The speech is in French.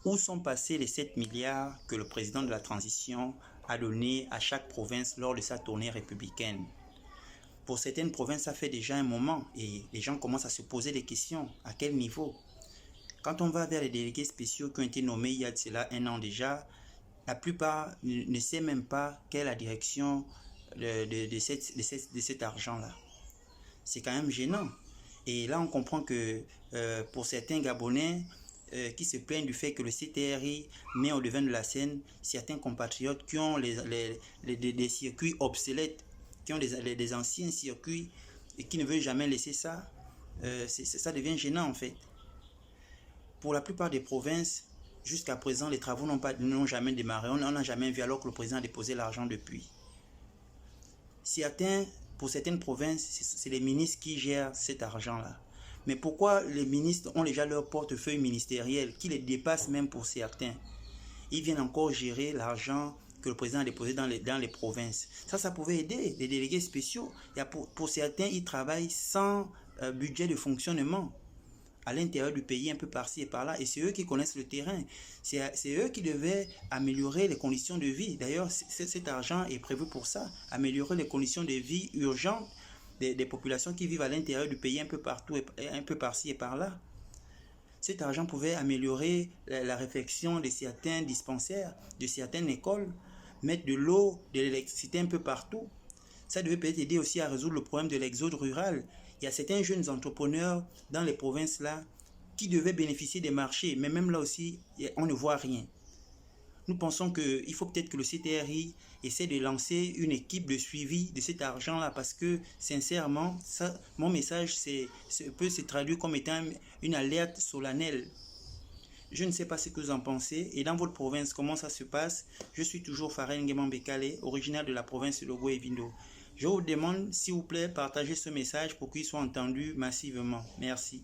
Où sont passés les 7 milliards que le président de la transition a donné à chaque province lors de sa tournée républicaine? Pour certaines provinces, ça fait déjà un moment et les gens commencent à se poser des questions. À quel niveau? Quand on va vers les délégués spéciaux qui ont été nommés il y a de cela un an déjà, la plupart ne sait même pas quelle est la direction de cet argent-là. C'est quand même gênant. Et là, on comprend que pour certains Gabonais qui se plaignent du fait que le CTRI met au devant de la scène certains compatriotes qui ont des circuits obsolètes, qui ont des anciens circuits et qui ne veulent jamais laisser ça, ça devient gênant en fait. Pour la plupart des provinces, jusqu'à présent, les travaux n'ont jamais démarré. On n'a jamais vu alors que le président a déposé l'argent depuis. Pour certaines provinces, c'est les ministres qui gèrent cet argent-là. Mais pourquoi les ministres ont déjà leur portefeuille ministériel qui les dépasse même pour certains? Ils viennent encore gérer l'argent que le président a déposé dans les provinces. Ça pouvait aider les délégués spéciaux. Pour certains, ils travaillent sans budget de fonctionnement à l'intérieur du pays, un peu par-ci et par-là, et c'est eux qui connaissent le terrain. C'est eux qui devaient améliorer les conditions de vie. D'ailleurs, cet argent est prévu pour ça, améliorer les conditions de vie urgentes des populations qui vivent à l'intérieur du pays, un peu partout, un peu par-ci et par-là. Cet argent pouvait améliorer la réfection de certains dispensaires, de certaines écoles, mettre de l'eau, de l'électricité un peu partout. Ça devait peut-être aider aussi à résoudre le problème de l'exode rural. Il y a certains jeunes entrepreneurs dans les provinces là qui devaient bénéficier des marchés, mais même là aussi, on ne voit rien. Nous pensons qu'il faut peut-être que le CTRI essaie de lancer une équipe de suivi de cet argent-là parce que, sincèrement, mon message peut se traduire comme étant une alerte solennelle. Je ne sais pas ce que vous en pensez. Et dans votre province, comment ça se passe? Je suis toujours Faren Nguema Bekale, originaire de la province de Logo et Vindo. Je vous demande, s'il vous plaît, partagez ce message pour qu'il soit entendu massivement. Merci.